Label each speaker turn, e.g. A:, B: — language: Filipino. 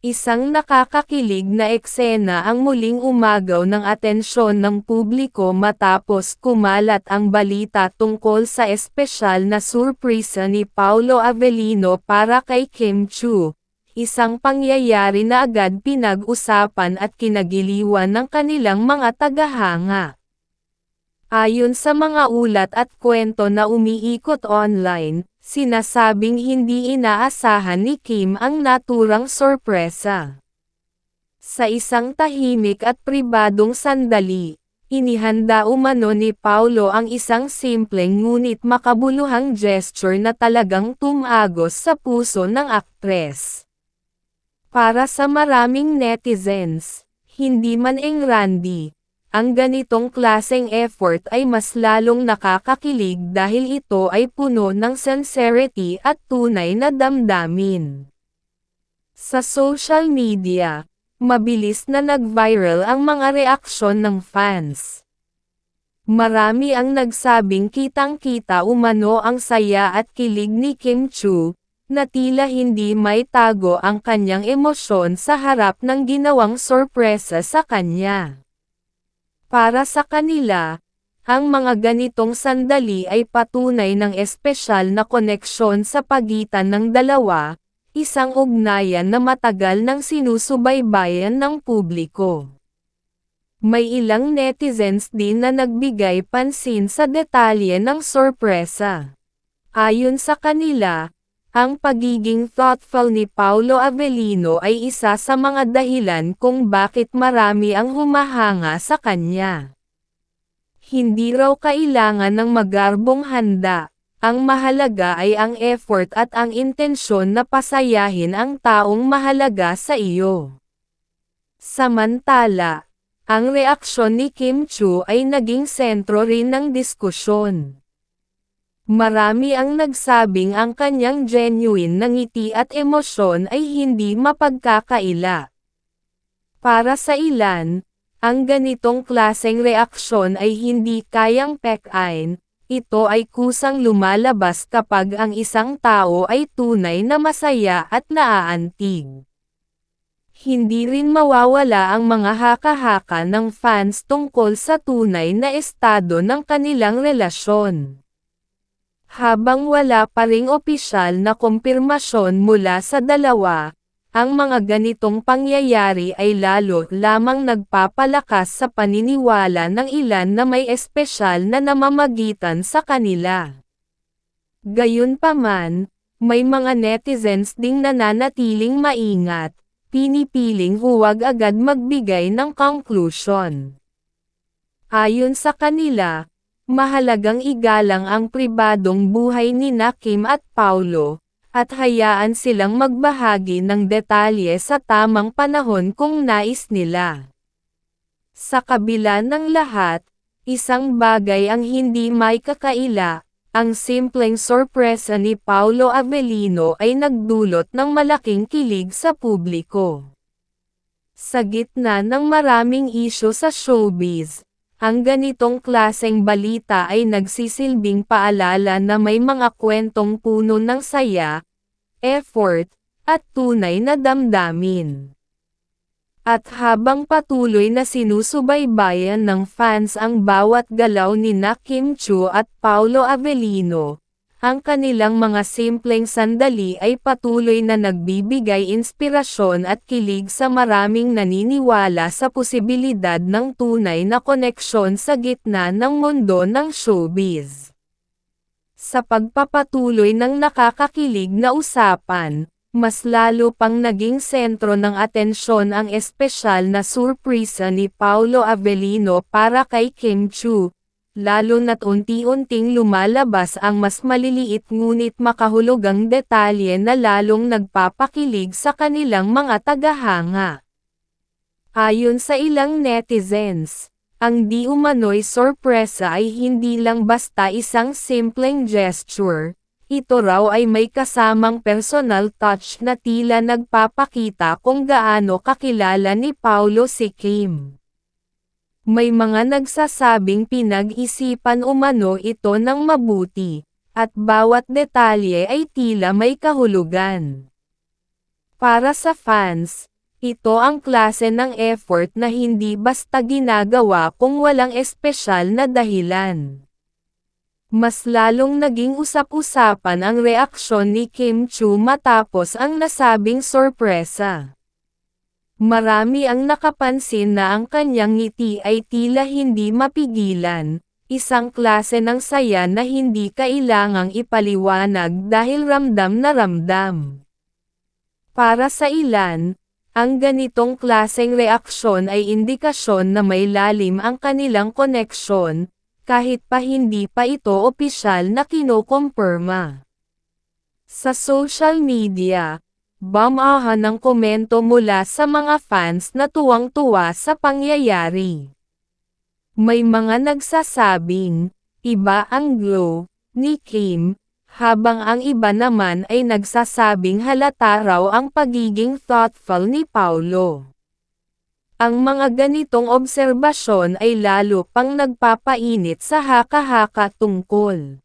A: Isang nakakakilig na eksena ang muling umagaw ng atensyon ng publiko matapos kumalat ang balita tungkol sa espesyal na surpresa ni Paolo Avellino para kay Kim Chiu, isang pangyayari na agad pinag-usapan at kinagiliwan ng kanilang mga tagahanga. Ayon sa mga ulat at kwento na umiikot online, sinasabing hindi inaasahan ni Kim ang naturang sorpresa. Sa isang tahimik at pribadong sandali, inihanda umano ni Paolo ang isang simpleng ngunit makabuluhang gesture na talagang tumagos sa puso ng aktres. Para sa maraming netizens, hindi man engrandi, ang ganitong klaseng effort ay mas lalong nakakakilig dahil ito ay puno ng sincerity at tunay na damdamin. Sa social media, mabilis na nag-viral ang mga reaksyon ng fans. Marami ang nagsabing kitang-kita umano ang saya at kilig ni Kim Chiu, na tila hindi may tago ang kanyang emosyon sa harap ng ginawang sorpresa sa kanya. Para sa kanila, ang mga ganitong sandali ay patunay ng espesyal na koneksyon sa pagitan ng dalawa, isang ugnayan na matagal nang sinusubaybayan ng publiko. May ilang netizens din na nagbigay pansin sa detalye ng sorpresa. Ayon sa kanila, ang pagiging thoughtful ni Paolo Avellino ay isa sa mga dahilan kung bakit marami ang humahanga sa kanya. Hindi raw kailangan ng magarbong handa, ang mahalaga ay ang effort at ang intensyon na pasayahin ang taong mahalaga sa iyo. Samantala, ang reaksyon ni Kim Chiu ay naging sentro rin ng diskusyon. Marami ang nagsabing ang kanyang genuine na ngiti at emosyon ay hindi mapagkakaila. Para sa ilan, ang ganitong klaseng reaksyon ay hindi kayang pekain, ito ay kusang lumalabas kapag ang isang tao ay tunay na masaya at naaantig. Hindi rin mawawala ang mga haka-haka ng fans tungkol sa tunay na estado ng kanilang relasyon. Habang wala pa ring opisyal na kumpirmasyon mula sa dalawa, ang mga ganitong pangyayari ay lalo lamang nagpapalakas sa paniniwala ng ilan na may espesyal na namamagitan sa kanila. Gayunpaman, may mga netizens ding nananatiling maingat, pinipiling huwag agad magbigay ng conclusion. Ayon sa kanila, mahalagang igalang ang pribadong buhay nina Kim at Paolo, at hayaan silang magbahagi ng detalye sa tamang panahon kung nais nila. Sa kabila ng lahat, isang bagay ang hindi may kakaila, ang simpleng sorpresa ni Paolo Avellino ay nagdulot ng malaking kilig sa publiko. Sa gitna ng maraming isyu sa showbiz, ang ganitong klaseng balita ay nagsisilbing paalala na may mga kwentong puno ng saya, effort, at tunay na damdamin. At habang patuloy na sinusubaybayan ng fans ang bawat galaw ni Kim Chiu at Paolo Avellino, ang kanilang mga simpleng sandali ay patuloy na nagbibigay inspirasyon at kilig sa maraming naniniwala sa posibilidad ng tunay na koneksyon sa gitna ng mundo ng showbiz. Sa pagpapatuloy ng nakakakilig na usapan, mas lalo pang naging sentro ng atensyon ang espesyal na surpresa ni Paolo Avellino para kay Kim Chiu. Lalo na't unti-unting lumalabas ang mas maliliit ngunit makahulugang detalye na lalong nagpapakilig sa kanilang mga tagahanga. Ayon sa ilang netizens, ang di umano'y sorpresa ay hindi lang basta isang simpleng gesture, ito raw ay may kasamang personal touch na tila nagpapakita kung gaano kakilala ni Paolo si Kim. May mga nagsasabing pinag-isipan umano ito ng mabuti, at bawat detalye ay tila may kahulugan. Para sa fans, Ito ang klase ng effort na hindi basta ginagawa kung walang espesyal na dahilan. Mas lalong naging usap-usapan ang reaksyon ni Kim Chu matapos ang nasabing sorpresa. Marami ang nakapansin na ang kanyang ngiti ay tila hindi mapigilan, isang klase ng saya na hindi kailangang ipaliwanag dahil ramdam na ramdam. Para sa ilan, ang ganitong klaseng reaksyon ay indikasyon na may lalim ang kanilang koneksyon, kahit pa hindi pa ito opisyal na kinokompirma. Sa social media, bamahan ng komento mula sa mga fans na tuwang-tuwa sa pangyayari. May mga nagsasabing, iba ang glow ni Kim, habang ang iba naman ay nagsasabing halata raw ang pagiging thoughtful ni Paulo. Ang mga ganitong obserbasyon ay lalo pang nagpapainit sa haka-haka tungkol